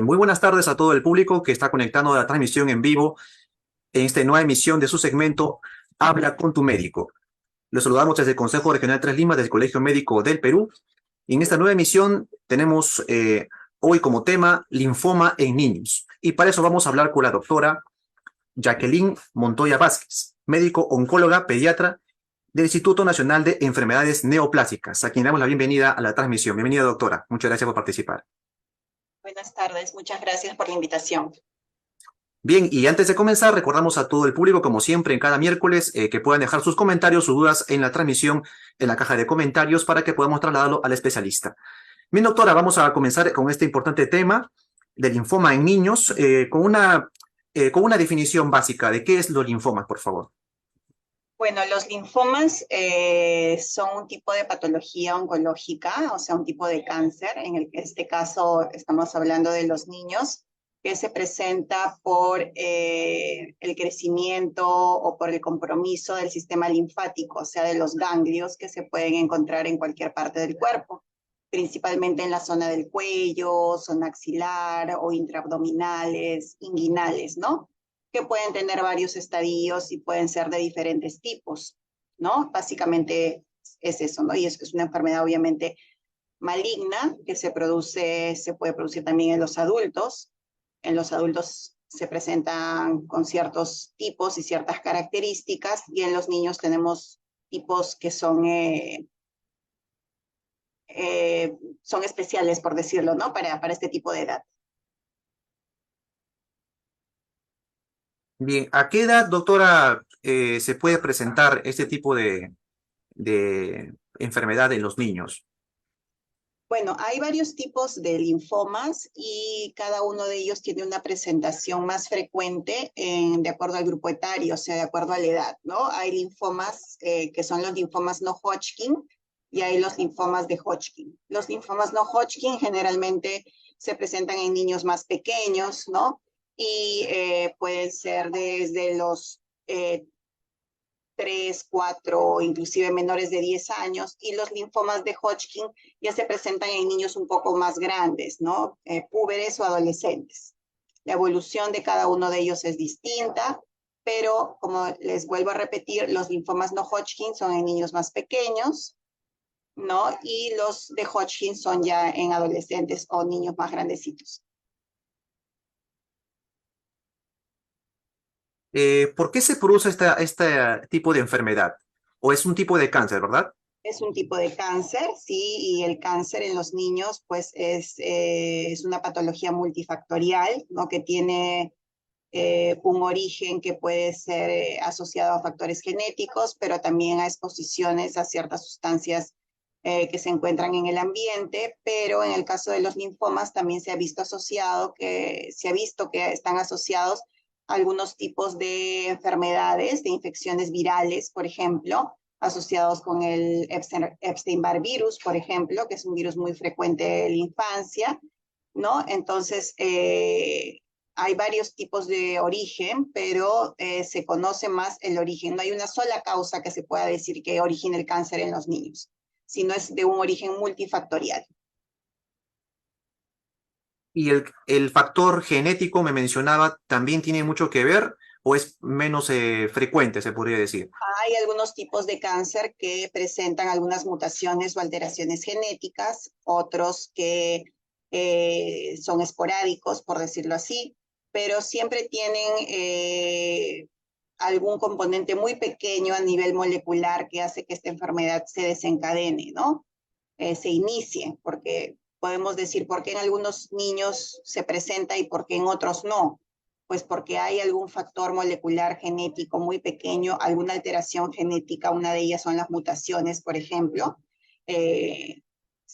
Muy buenas tardes a todo el público que está conectando a la transmisión en vivo en esta nueva emisión de su segmento Habla con tu médico. Los saludamos desde el Consejo Regional Tres Limas del Colegio Médico del Perú. Y en esta nueva emisión tenemos hoy como tema linfoma en niños. Y para eso vamos a hablar con la doctora Jacqueline Montoya Vázquez, médico oncóloga pediatra del Instituto Nacional de Enfermedades Neoplásicas, a quien damos la bienvenida a la transmisión. Bienvenida, doctora. Muchas gracias por participar. Buenas tardes, muchas gracias por la invitación. Bien, y antes de comenzar, recordamos a todo el público, como siempre, en cada miércoles, que puedan dejar sus comentarios, sus dudas en la transmisión, en la caja de comentarios, para que podamos trasladarlo al especialista. Bien, doctora, vamos a comenzar con este importante tema del linfoma en niños, con una definición básica de qué es los linfomas, por favor. Bueno, los linfomas son un tipo de patología oncológica, o sea, un tipo de cáncer. Este caso estamos hablando de los niños, que se presenta por el crecimiento o por el compromiso del sistema linfático, o sea, de los ganglios que se pueden encontrar en cualquier parte del cuerpo, principalmente en la zona del cuello, zona axilar o intraabdominales, inguinales, ¿no? Que pueden tener varios estadios y pueden ser de diferentes tipos, ¿no? Básicamente es eso, ¿no? Y es una enfermedad obviamente maligna que se puede producir también en los adultos. En los adultos se presentan con ciertos tipos y ciertas características, y en los niños tenemos tipos que son especiales, por decirlo, ¿no? Para este tipo de edad. Bien, ¿a qué edad, doctora, se puede presentar este tipo de enfermedad en los niños? Bueno, hay varios tipos de linfomas y cada uno de ellos tiene una presentación más frecuente de acuerdo al grupo etario, o sea, de acuerdo a la edad, ¿no? Hay linfomas que son los linfomas no Hodgkin y hay los linfomas de Hodgkin. Los linfomas no Hodgkin generalmente se presentan en niños más pequeños, ¿no? Y pueden ser desde los 3, 4, inclusive menores de 10 años, y los linfomas de Hodgkin ya se presentan en niños un poco más grandes, ¿no? Púberes o adolescentes. La evolución de cada uno de ellos es distinta, pero como les vuelvo a repetir, los linfomas no Hodgkin son en niños más pequeños, ¿no? Y los de Hodgkin son ya en adolescentes o niños más grandecitos. ¿Por qué se produce este tipo de enfermedad? ¿O es un tipo de cáncer, verdad? Es un tipo de cáncer, sí, y el cáncer en los niños, pues es una patología multifactorial, ¿no? Que tiene un origen que puede ser asociado a factores genéticos, pero también a exposiciones a ciertas sustancias que se encuentran en el ambiente. Pero en el caso de los linfomas también se ha visto que están asociados a algunos tipos de enfermedades, de infecciones virales, por ejemplo, asociados con el Epstein-Barr virus, por ejemplo, que es un virus muy frecuente en la infancia, ¿no? Entonces, hay varios tipos de origen, pero se conoce más el origen. No hay una sola causa que se pueda decir que origine el cáncer en los niños, sino es de un origen multifactorial. ¿Y el factor genético, me mencionaba, también tiene mucho que ver o es menos frecuente, se podría decir? Hay algunos tipos de cáncer que presentan algunas mutaciones o alteraciones genéticas, otros que son esporádicos, por decirlo así, pero siempre tienen algún componente muy pequeño a nivel molecular que hace que esta enfermedad se desencadene, ¿no? Se inicie, porque podemos decir por qué en algunos niños se presenta y por qué en otros no. Pues porque hay algún factor molecular genético muy pequeño, alguna alteración genética, una de ellas son las mutaciones, por ejemplo. Eh,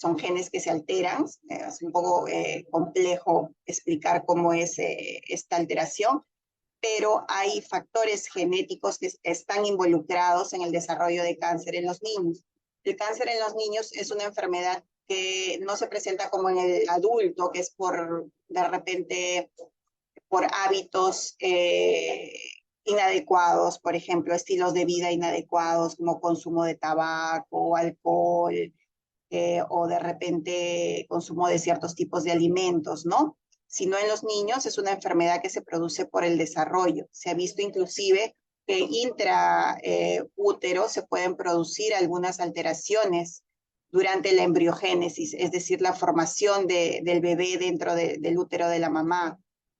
Son genes que se alteran, es un poco complejo explicar cómo es esta alteración, pero hay factores genéticos que están involucrados en el desarrollo de cáncer en los niños. El cáncer en los niños es una enfermedad que no se presenta como en el adulto, que es de repente, por hábitos inadecuados, por ejemplo, estilos de vida inadecuados como consumo de tabaco, alcohol, o de repente consumo de ciertos tipos de alimentos, ¿no? sino en los niños es una enfermedad que se produce por el desarrollo. Se ha visto inclusive que intraútero se pueden producir algunas alteraciones durante la embriogénesis, es decir, la formación del bebé dentro del útero de la mamá.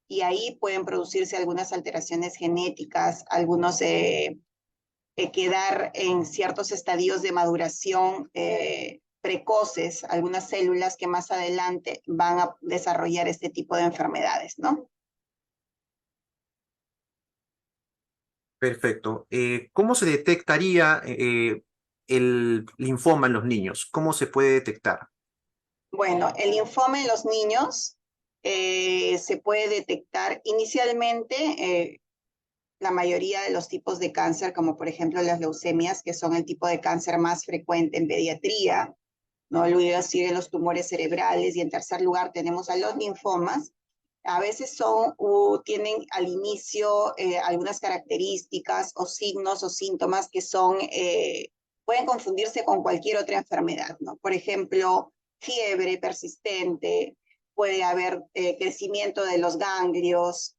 Y ahí pueden producirse algunas alteraciones genéticas, algunos quedar en ciertos estadios de maduración precoces, algunas células que más adelante van a desarrollar este tipo de enfermedades, ¿no? Perfecto. ¿Cómo se detectaría el linfoma en los niños? ¿Cómo se puede detectar? Bueno, el linfoma en los niños se puede detectar inicialmente la mayoría de los tipos de cáncer, como por ejemplo las leucemias, que son el tipo de cáncer más frecuente en pediatría, ¿no? Luego siguen los tumores cerebrales y en tercer lugar tenemos a los linfomas. A veces tienen al inicio algunas características o signos o síntomas que pueden confundirse con cualquier otra enfermedad, ¿no? Por ejemplo, fiebre persistente, puede haber crecimiento de los ganglios,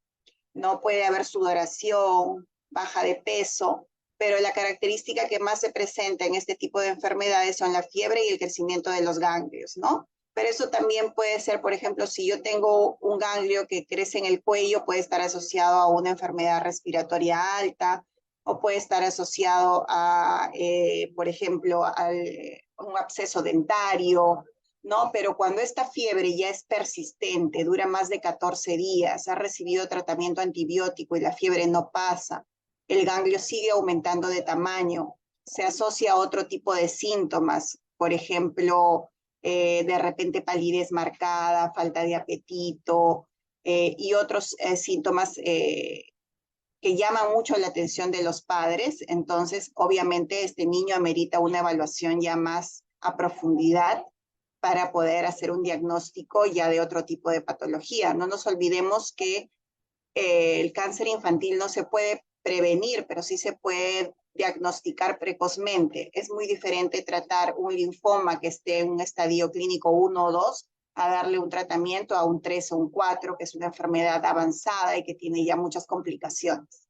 no puede haber sudoración, baja de peso, pero la característica que más se presenta en este tipo de enfermedades son la fiebre y el crecimiento de los ganglios, ¿no? Pero eso también puede ser, por ejemplo, si yo tengo un ganglio que crece en el cuello, puede estar asociado a una enfermedad respiratoria alta o puede estar asociado a, por ejemplo, un absceso dentario, ¿no? Pero cuando esta fiebre ya es persistente, dura más de 14 días, ha recibido tratamiento antibiótico y la fiebre no pasa, el ganglio sigue aumentando de tamaño, se asocia a otro tipo de síntomas, por ejemplo, de repente palidez marcada, falta de apetito y otros síntomas que llaman mucho la atención de los padres. Entonces, obviamente, este niño amerita una evaluación ya más a profundidad para poder hacer un diagnóstico ya de otro tipo de patología. No nos olvidemos que el cáncer infantil no se puede prevenir, pero sí se puede diagnosticar precozmente. Es muy diferente tratar un linfoma que esté en un estadio clínico 1 o 2 a darle un tratamiento a un 3 o un 4, que es una enfermedad avanzada y que tiene ya muchas complicaciones.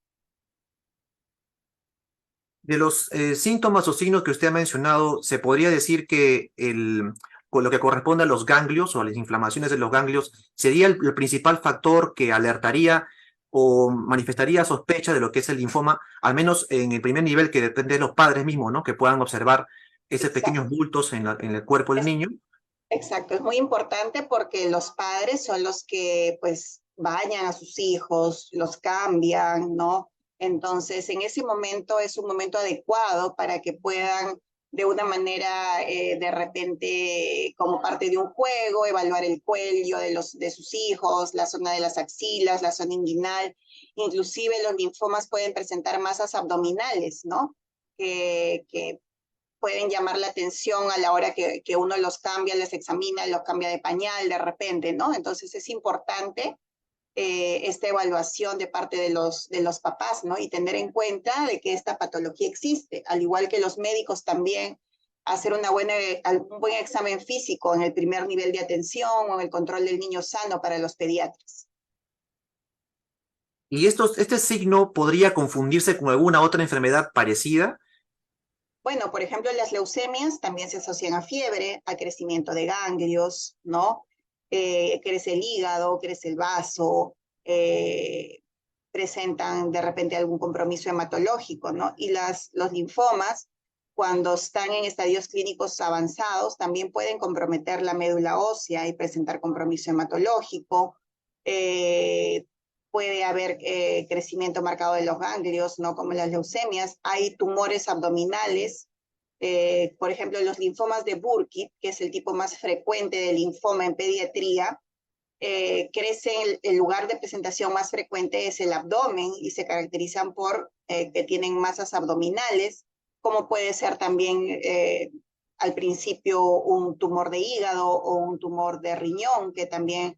De los síntomas o signos que usted ha mencionado, se podría decir que con lo que corresponde a los ganglios o a las inflamaciones de los ganglios sería el principal factor que alertaría o manifestaría sospecha de lo que es el linfoma, al menos en el primer nivel que depende de los padres mismos, ¿no? Que puedan observar esos pequeños Exacto. bultos en el cuerpo del Es, niño. exacto, es muy importante porque los padres son los que pues bañan a sus hijos, los cambian, ¿no? Entonces, en ese momento es un momento adecuado para que puedan de una manera de repente como parte de un juego, evaluar el cuello de sus hijos, la zona de las axilas, la zona inguinal, inclusive los linfomas pueden presentar masas abdominales, ¿no? Que pueden llamar la atención a la hora que uno los cambia, les examina, los cambia de pañal de repente, ¿no? Entonces es importante esta evaluación de parte de los papás, ¿no? Y tener en cuenta de que esta patología existe, al igual que los médicos también hacer un buen examen físico en el primer nivel de atención o en el control del niño sano para los pediatras. Y este signo podría confundirse con alguna otra enfermedad parecida. Bueno, por ejemplo, las leucemias también se asocian a fiebre, a crecimiento de ganglios, ¿no? Crece el hígado, crece el vaso, eh, presentan de repente algún compromiso hematológico, ¿no? Y los linfomas, cuando están en estadios clínicos avanzados, también pueden comprometer la médula ósea y presentar compromiso hematológico. Eh, Puede haber crecimiento marcado de los ganglios, ¿no? Como las leucemias. Hay tumores abdominales, por ejemplo, los linfomas de Burkitt, que es el tipo más frecuente de linfoma en pediatría, el lugar de presentación más frecuente es el abdomen y se caracterizan por que tienen masas abdominales, como puede ser también al principio un tumor de hígado o un tumor de riñón, que también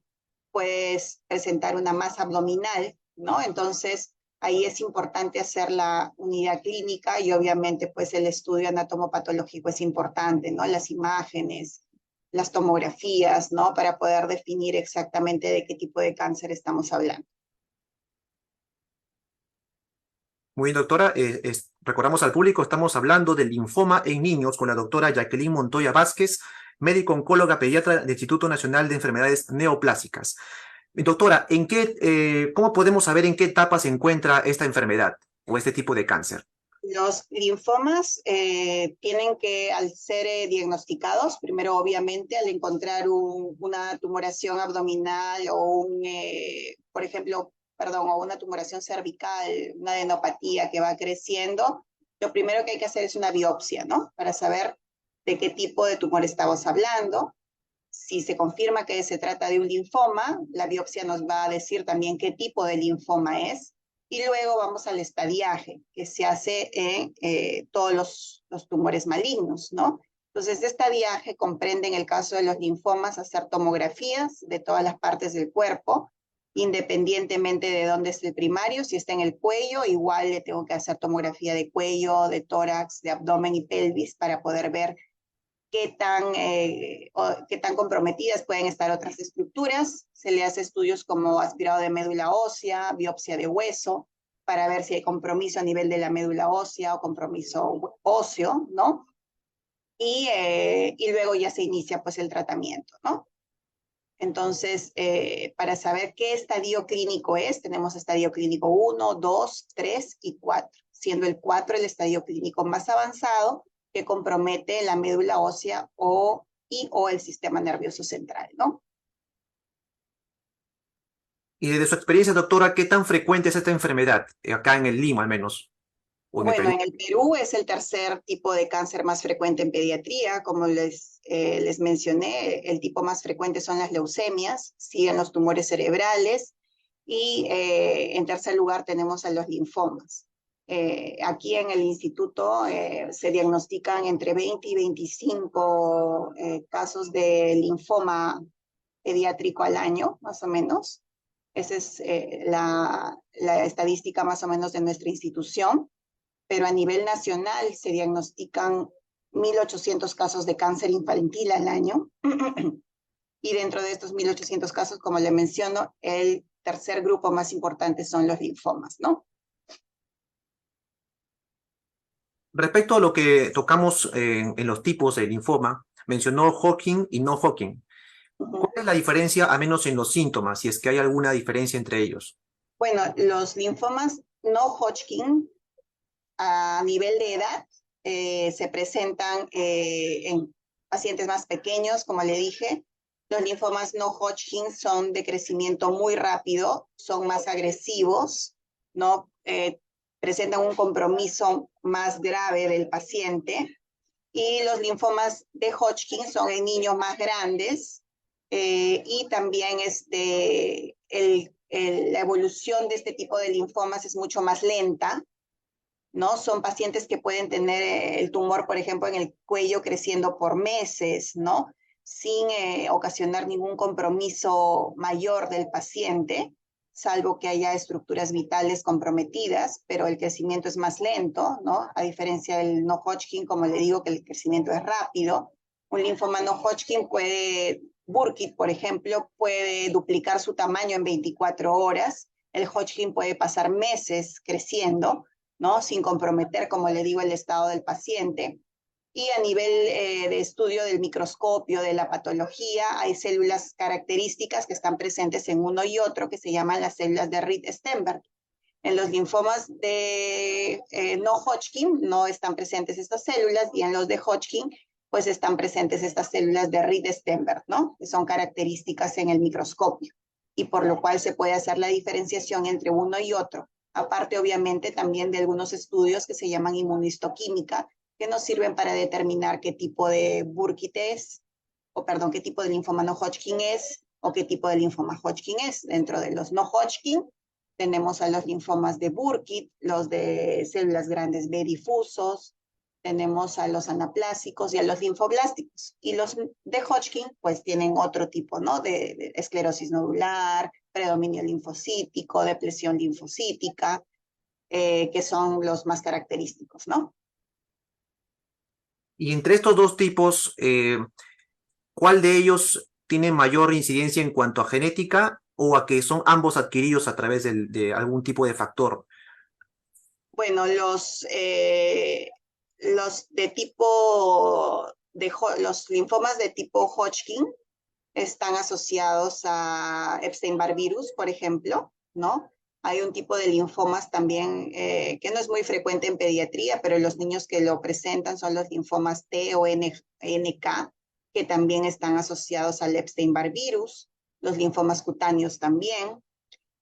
puedes presentar una masa abdominal, ¿no? Entonces, ahí es importante hacer la unidad clínica y obviamente pues el estudio anatomopatológico es importante, ¿no? Las imágenes, las tomografías, ¿no? Para poder definir exactamente de qué tipo de cáncer estamos hablando. Muy bien, doctora. Recordamos al público, estamos hablando del linfoma en niños con la doctora Jacqueline Montoya Vázquez, médico oncóloga pediatra del Instituto Nacional de Enfermedades Neoplásicas. Doctora, ¿cómo podemos saber en qué etapa se encuentra esta enfermedad o este tipo de cáncer? Los linfomas tienen que, al ser diagnosticados, primero obviamente al encontrar una tumoración abdominal o por ejemplo, perdón, o una tumoración cervical, una adenopatía que va creciendo, lo primero que hay que hacer es una biopsia, ¿no? Para saber de qué tipo de tumor estamos hablando. Si se confirma que se trata de un linfoma, la biopsia nos va a decir también qué tipo de linfoma es. Y luego vamos al estadiaje, que se hace en todos los tumores malignos, ¿no? Entonces, este estadiaje comprende, en el caso de los linfomas, hacer tomografías de todas las partes del cuerpo, independientemente de dónde es el primario. Si está en el cuello, igual le tengo que hacer tomografía de cuello, de tórax, de abdomen y pelvis para poder ver qué tan comprometidas pueden estar otras estructuras. Se le hace estudios como aspirado de médula ósea, biopsia de hueso, para ver si hay compromiso a nivel de la médula ósea o compromiso óseo, ¿no? Y luego ya se inicia pues el tratamiento, ¿no? Entonces, para saber qué estadio clínico es, tenemos estadio clínico 1, 2, 3 y 4, siendo el 4 el estadio clínico más avanzado que compromete la médula ósea o el sistema nervioso central, ¿no? Y desde su experiencia, doctora, ¿qué tan frecuente es esta enfermedad? Acá en el Lima, al menos, o en el Bueno, Perú. en el Perú es el tercer tipo de cáncer más frecuente en pediatría. Como les mencioné, el tipo más frecuente son las leucemias, siguen los tumores cerebrales y en tercer lugar tenemos a los linfomas. Aquí en el instituto se diagnostican entre 20 y 25 casos de linfoma pediátrico al año, más o menos. Esa es la estadística más o menos de nuestra institución, pero a nivel nacional se diagnostican 1.800 casos de cáncer infantil al año. Y dentro de estos 1.800 casos, como le menciono, el tercer grupo más importante son los linfomas, ¿no? Respecto a lo que tocamos en los tipos de linfoma, mencionó Hodgkin y no Hodgkin. ¿Cuál es la diferencia, al menos en los síntomas, si es que hay alguna diferencia entre ellos? Bueno, los linfomas no Hodgkin a nivel de edad se presentan en pacientes más pequeños, como le dije. Los linfomas no Hodgkin son de crecimiento muy rápido, son más agresivos, ¿no? Presentan un compromiso más grave del paciente. Y los linfomas de Hodgkin son en niños más grandes y también la evolución de este tipo de linfomas es mucho más lenta, ¿no? Son pacientes que pueden tener el tumor, por ejemplo, en el cuello creciendo por meses, ¿no? Sin ocasionar ningún compromiso mayor del paciente, salvo que haya estructuras vitales comprometidas, pero el crecimiento es más lento, ¿no? A diferencia del no Hodgkin, como le digo, que el crecimiento es rápido. Un linfoma no Hodgkin Burkitt, por ejemplo, puede duplicar su tamaño en 24 horas. El Hodgkin puede pasar meses creciendo, ¿no? Sin comprometer, como le digo, el estado del paciente. Y a nivel de estudio del microscopio, de la patología, hay células características que están presentes en uno y otro que se llaman las células de Reed-Sternberg. En los linfomas de no Hodgkin no están presentes estas células y en los de Hodgkin pues están presentes estas células de Reed-Sternberg, ¿no? Que son características en el microscopio y por lo cual se puede hacer la diferenciación entre uno y otro. Aparte, obviamente, también de algunos estudios que se llaman inmunistoquímica, que nos sirven para determinar qué tipo de Burkitt es, o perdón, qué tipo de linfoma no Hodgkin es, o qué tipo de linfoma Hodgkin es. Dentro de los no Hodgkin, tenemos a los linfomas de Burkitt, los de células grandes B difusos, tenemos a los anaplásicos y a los linfoblásticos. Y los de Hodgkin, pues tienen otro tipo, ¿no? De esclerosis nodular, predominio linfocítico, depresión linfocítica, que son los más característicos, ¿no? Y entre estos dos tipos, ¿Cuál de ellos tiene mayor incidencia en cuanto a genética o a que son ambos adquiridos a través de algún tipo de factor? Bueno, los de tipo, los linfomas de tipo Hodgkin están asociados a Epstein-Barr virus, por ejemplo, ¿no? Hay un tipo de linfomas también que no es muy frecuente en pediatría, pero los niños que lo presentan son los linfomas T o NK, que también están asociados al Epstein-Barr virus, los linfomas cutáneos también,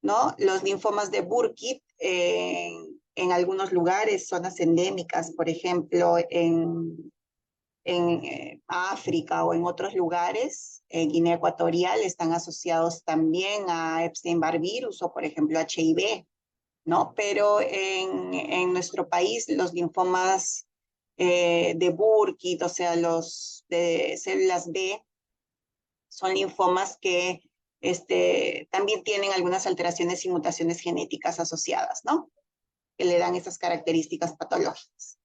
¿no? Los linfomas de Burkitt en algunos lugares, zonas endémicas, por ejemplo, en África o en otros lugares, en Guinea Ecuatorial, están asociados también a Epstein-Barr virus o, por ejemplo, HIV, ¿no? Pero en nuestro país, los linfomas de Burkitt, o sea, los de células B, son linfomas que también tienen algunas alteraciones y mutaciones genéticas asociadas, ¿no? Que le dan esas características patológicas.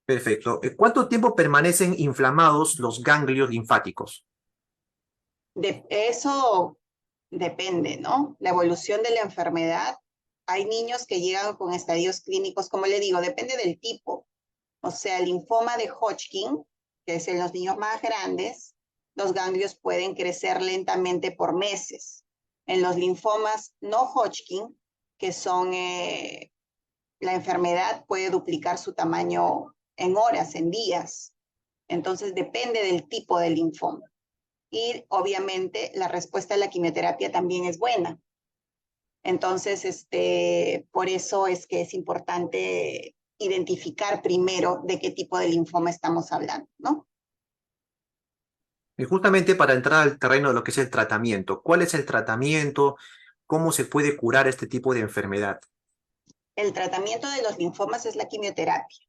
Perfecto. ¿Cuánto tiempo permanecen inflamados los ganglios linfáticos? Eso depende, ¿no? La evolución de la enfermedad. Hay niños que llegan con estadios clínicos, como le digo, depende del tipo. O sea, el linfoma de Hodgkin, que es en los niños más grandes, los ganglios pueden crecer lentamente por meses. En los linfomas no Hodgkin, que son la enfermedad puede duplicar su tamaño en horas, en días. Entonces depende del tipo de linfoma. Y obviamente la respuesta a la quimioterapia también es buena. Entonces, por eso es que es importante identificar primero de qué tipo de linfoma estamos hablando, ¿no? Y justamente para entrar al terreno de lo que es el tratamiento, ¿cuál es el tratamiento? ¿Cómo se puede curar este tipo de enfermedad? El tratamiento de los linfomas es la quimioterapia,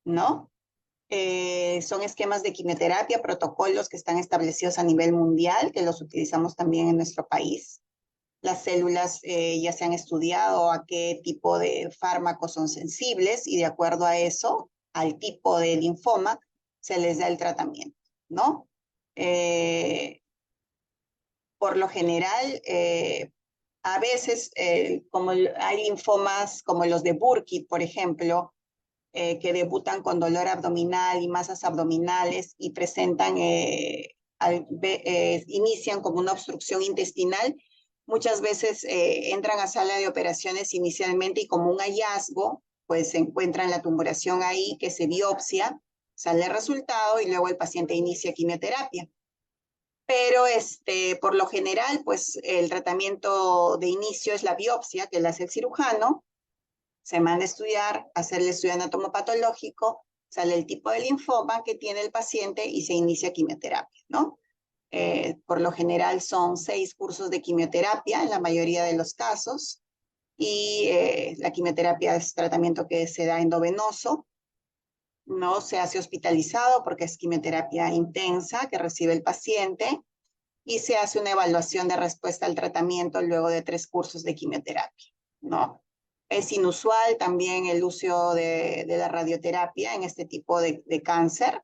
¿no? Son esquemas de quimioterapia, protocolos que están establecidos a nivel mundial, que los utilizamos también en nuestro país. Las células ya se han estudiado a qué tipo de fármacos son sensibles y de acuerdo a eso, al tipo de linfoma, se les da el tratamiento, ¿no? Eh, por lo general, a veces, como hay linfomas como los de Burkitt, por ejemplo, que debutan con dolor abdominal y masas abdominales y presentan, inician como una obstrucción intestinal, muchas veces entran a sala de operaciones inicialmente y como un hallazgo, pues se encuentran la tumoración ahí que se biopsia, sale el resultado y luego el paciente inicia quimioterapia. Pero por lo general, pues el tratamiento de inicio es la biopsia que le hace el cirujano, se manda a estudiar, hacer el estudio anatomopatológico, sale el tipo de linfoma que tiene el paciente y se inicia quimioterapia, ¿no? Por lo general son 6 cursos de quimioterapia en la mayoría de los casos y la quimioterapia es tratamiento que se da endovenoso, no se hace hospitalizado porque es quimioterapia intensa que recibe el paciente y se hace una evaluación de respuesta al tratamiento luego de 3 cursos de quimioterapia, ¿no? Es inusual también el uso de la radioterapia en este tipo de cáncer,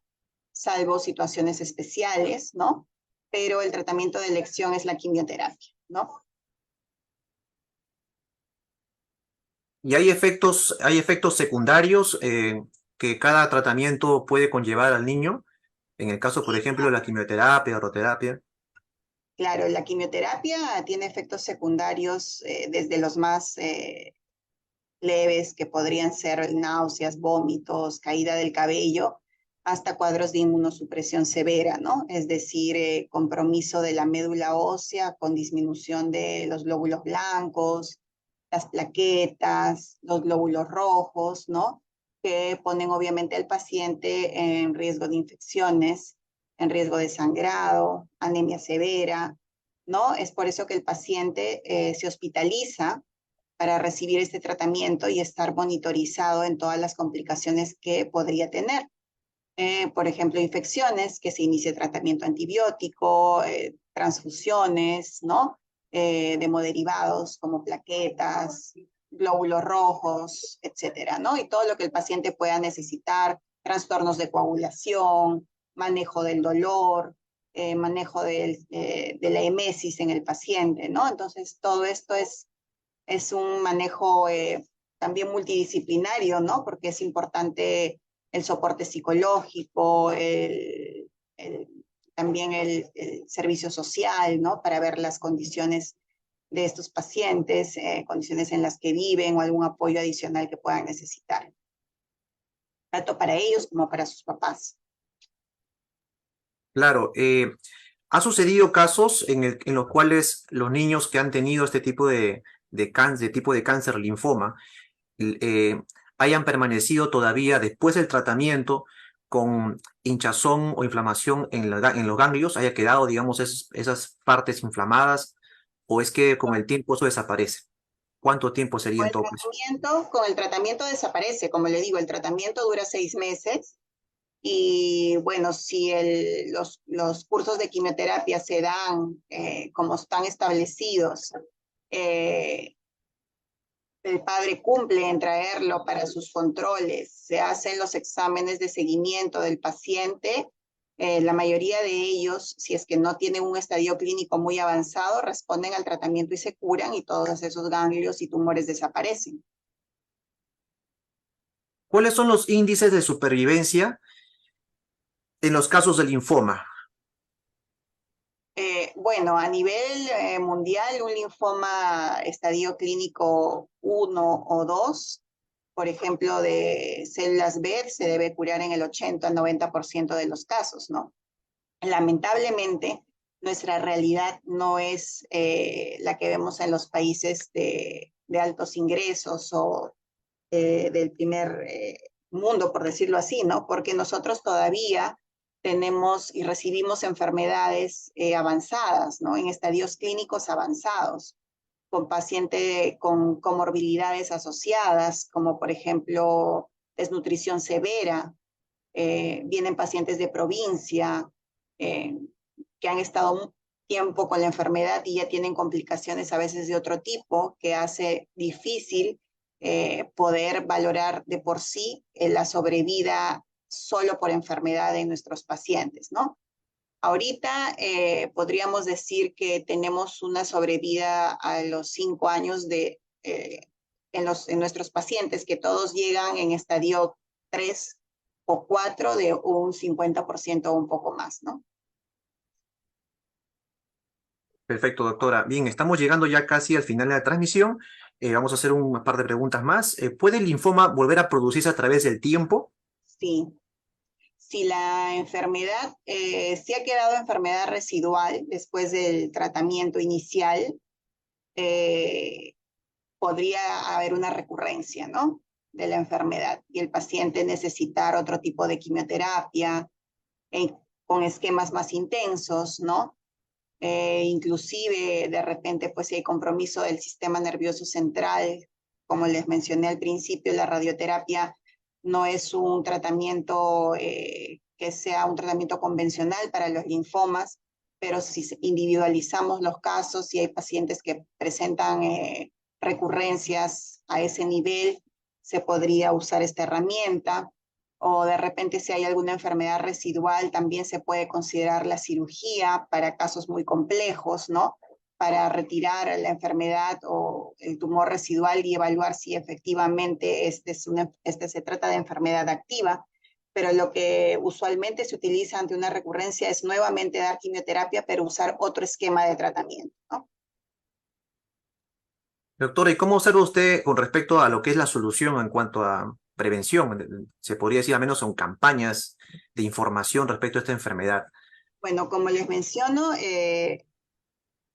salvo situaciones especiales, ¿no? Pero el tratamiento de elección es la quimioterapia, ¿no? ¿Y hay efectos secundarios que cada tratamiento puede conllevar al niño? En el caso, por Sí, ejemplo, de la quimioterapia, oroterapia. claro, la quimioterapia tiene efectos secundarios desde los más leves, que podrían ser náuseas, vómitos, caída del cabello, hasta cuadros de inmunosupresión severa, ¿no? Es decir, compromiso de la médula ósea con disminución de los glóbulos blancos, las plaquetas, los glóbulos rojos, ¿no? Que ponen obviamente al paciente en riesgo de infecciones, en riesgo de sangrado, anemia severa, ¿no? Es por eso que el paciente se hospitaliza para recibir este tratamiento y estar monitorizado en todas las complicaciones que podría tener. Por ejemplo, infecciones, que se inicie tratamiento antibiótico, transfusiones, ¿no? De hemoderivados como plaquetas, glóbulos rojos, etcétera, ¿no? Y todo lo que el paciente pueda necesitar, trastornos de coagulación, manejo del dolor, manejo de la emesis en el paciente, ¿no? Entonces, todo esto es un manejo también multidisciplinario, ¿no? Porque es importante el soporte psicológico, también el servicio social, ¿no? Para ver las condiciones de estos pacientes, condiciones en las que viven o algún apoyo adicional que puedan necesitar, tanto para ellos como para sus papás. Claro, ha sucedido casos en los cuales los niños que han tenido este tipo de cáncer linfoma eh, hayan permanecido todavía después del tratamiento con hinchazón o inflamación en los ganglios, haya quedado, digamos, esas partes inflamadas, o es que con el tiempo eso desaparece. ¿Cuánto tiempo sería en todo caso? Con el tratamiento desaparece, como le digo, el tratamiento dura 6 meses. Y bueno, si los cursos de quimioterapia se dan como están establecidos, eh, el padre cumple en traerlo para sus controles, se hacen los exámenes de seguimiento del paciente, la mayoría de ellos, si es que no tienen un estadio clínico muy avanzado, responden al tratamiento y se curan y todos esos ganglios y tumores desaparecen. ¿Cuáles son los índices de supervivencia en los casos de linfoma? Bueno, a nivel mundial, un linfoma estadio clínico 1 o 2, por ejemplo, de células B, se debe curar en el 80 al 90% de los casos, ¿no? Lamentablemente, nuestra realidad no es la que vemos en los países de altos ingresos o del primer mundo, por decirlo así, ¿no? Porque nosotros todavía tenemos y recibimos enfermedades avanzadas, ¿no? En estadios clínicos avanzados, con pacientes con comorbilidades asociadas, como por ejemplo desnutrición severa, vienen pacientes de provincia eh, que han estado un tiempo con la enfermedad y ya tienen complicaciones a veces de otro tipo que hace difícil poder valorar de por sí la sobrevida solo por enfermedad en nuestros pacientes, ¿no? Ahorita podríamos decir que tenemos una sobrevida a los 5 años en nuestros pacientes, que todos llegan en estadio 3 o 4 de un 50% o un poco más, ¿no? Perfecto, doctora. Bien, estamos llegando ya casi al final de la transmisión. Vamos a hacer un par de preguntas más. ¿Puede el linfoma volver a producirse a través del tiempo? Sí. Si la enfermedad, si ha quedado enfermedad residual después del tratamiento inicial, eh, podría haber una recurrencia, ¿no? De la enfermedad y el paciente necesitar otro tipo de quimioterapia con esquemas más intensos, ¿no? Inclusive de repente pues si hay compromiso del sistema nervioso central, como les mencioné al principio, la radioterapia no es un tratamiento que sea un tratamiento convencional para los linfomas, pero si individualizamos los casos y hay pacientes que presentan recurrencias a ese nivel, se podría usar esta herramienta. O de repente si hay alguna enfermedad residual, también se puede considerar la cirugía para casos muy complejos, ¿no? Para retirar la enfermedad o el tumor residual y evaluar si efectivamente este se trata de enfermedad activa. Pero lo que usualmente se utiliza ante una recurrencia es nuevamente dar quimioterapia, pero usar otro esquema de tratamiento, ¿no? Doctora, ¿y cómo observa usted con respecto a lo que es la solución en cuanto a prevención? Se podría decir, al menos son campañas de información respecto a esta enfermedad. Bueno, como les menciono,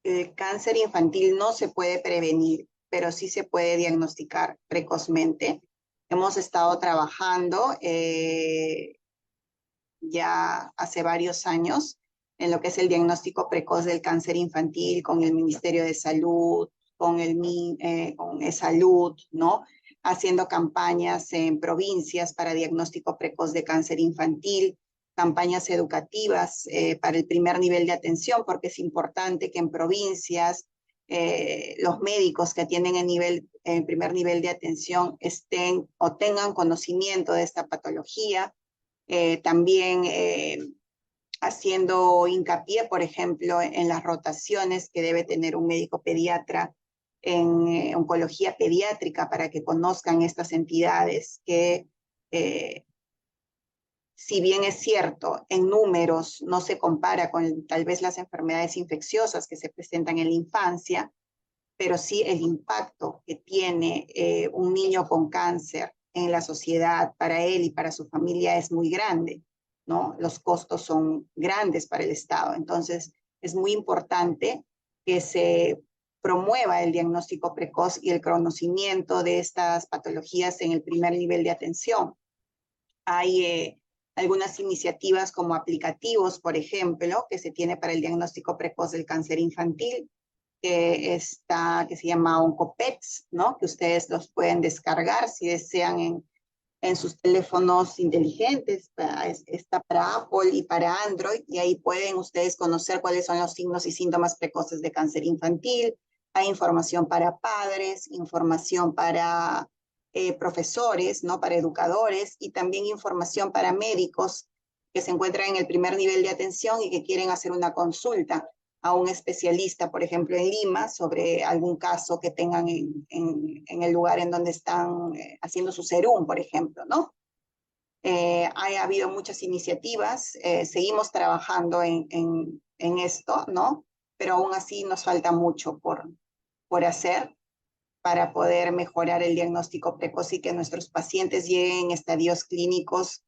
el cáncer infantil no se puede prevenir, pero sí se puede diagnosticar precozmente. Hemos estado trabajando ya hace varios años en lo que es el diagnóstico precoz del cáncer infantil con el Ministerio de Salud, con eSalud, ¿no? Haciendo campañas en provincias para diagnóstico precoz de cáncer infantil, campañas educativas para el primer nivel de atención, porque es importante que en provincias los médicos que tienen el primer nivel de atención estén o tengan conocimiento de esta patología. También haciendo hincapié, por ejemplo, en las rotaciones que debe tener un médico pediatra en oncología pediátrica para que conozcan estas entidades que, si bien es cierto, en números no se compara con tal vez las enfermedades infecciosas que se presentan en la infancia, pero sí el impacto que tiene un niño con cáncer en la sociedad para él y para su familia es muy grande, ¿no? Los costos son grandes para el Estado. Entonces, es muy importante que se promueva el diagnóstico precoz y el conocimiento de estas patologías en el primer nivel de atención. Hay algunas iniciativas como aplicativos, por ejemplo, que se tiene para el diagnóstico precoz del cáncer infantil, que se llama Oncopets, ¿no? Que ustedes los pueden descargar si desean en sus teléfonos inteligentes. Está para Apple y para Android, y ahí pueden ustedes conocer cuáles son los signos y síntomas precoces de cáncer infantil. Hay información para padres, información para profesores, ¿no? Para educadores, y también información para médicos que se encuentran en el primer nivel de atención y que quieren hacer una consulta a un especialista, por ejemplo, en Lima, sobre algún caso que tengan en el lugar en donde están haciendo su serum, por ejemplo, ¿no? Ha habido muchas iniciativas, seguimos trabajando en esto, ¿no? Pero aún así nos falta mucho por hacer para poder mejorar el diagnóstico precoz y que nuestros pacientes lleguen en estadios clínicos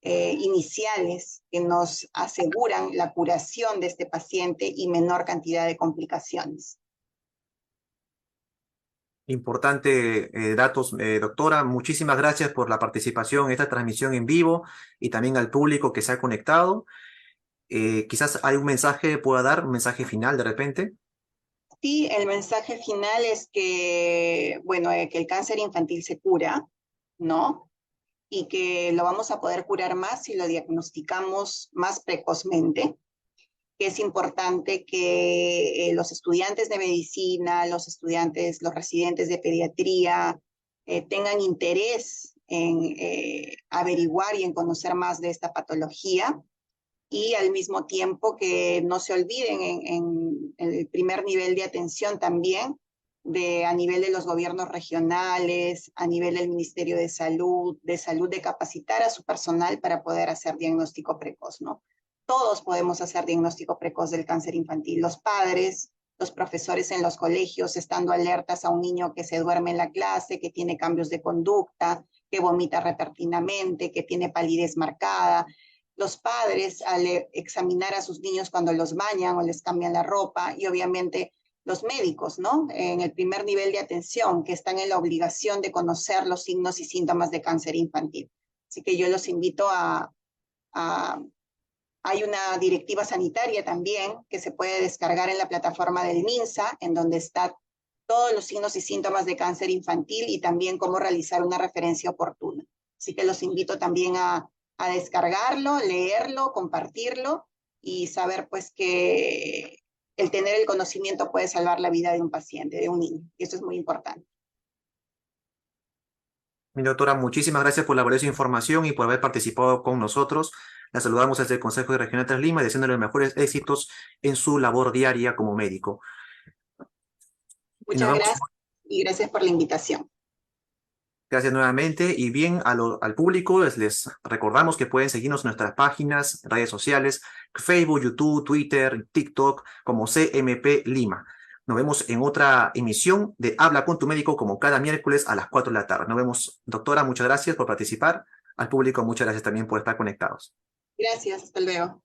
iniciales que nos aseguran la curación de este paciente y menor cantidad de complicaciones. Importante datos, doctora. Muchísimas gracias por la participación en esta transmisión en vivo y también al público que se ha conectado. Quizás hay un mensaje, pueda dar un mensaje final de repente. Sí, el mensaje final es que, bueno, que el cáncer infantil se cura, ¿no? Y que lo vamos a poder curar más si lo diagnosticamos más precozmente, que es importante que los estudiantes de medicina, los residentes de pediatría, tengan interés en averiguar y en conocer más de esta patología, y al mismo tiempo que no se olviden en el primer nivel de atención también, a nivel de los gobiernos regionales, a nivel del Ministerio de Salud, de capacitar a su personal para poder hacer diagnóstico precoz, ¿no? Todos podemos hacer diagnóstico precoz del cáncer infantil, los padres, los profesores en los colegios, estando alertas a un niño que se duerme en la clase, que tiene cambios de conducta, que vomita repentinamente, que tiene palidez marcada. Los padres al examinar a sus niños cuando los bañan o les cambian la ropa, y obviamente los médicos, ¿no? En el primer nivel de atención, que están en la obligación de conocer los signos y síntomas de cáncer infantil. Así que yo los invito hay una directiva sanitaria también que se puede descargar en la plataforma del MINSA, en donde está todos los signos y síntomas de cáncer infantil y también cómo realizar una referencia oportuna. Así que los invito también a descargarlo, leerlo, compartirlo y saber pues que el tener el conocimiento puede salvar la vida de un paciente, de un niño. Y eso es muy importante. Mi doctora, muchísimas gracias por la valiosa información y por haber participado con nosotros. La saludamos desde el Consejo de Regional Tres Lima, deseándole los mejores éxitos en su labor diaria como médico. Muchas gracias y gracias por la invitación. Gracias nuevamente, y bien al público les recordamos que pueden seguirnos en nuestras páginas, redes sociales, Facebook, YouTube, Twitter, TikTok como CMP Lima. Nos vemos en otra emisión de Habla con tu médico como cada miércoles a las 4 de la tarde. Nos vemos, doctora, muchas gracias por participar. Al público, muchas gracias también por estar conectados. Gracias, hasta luego.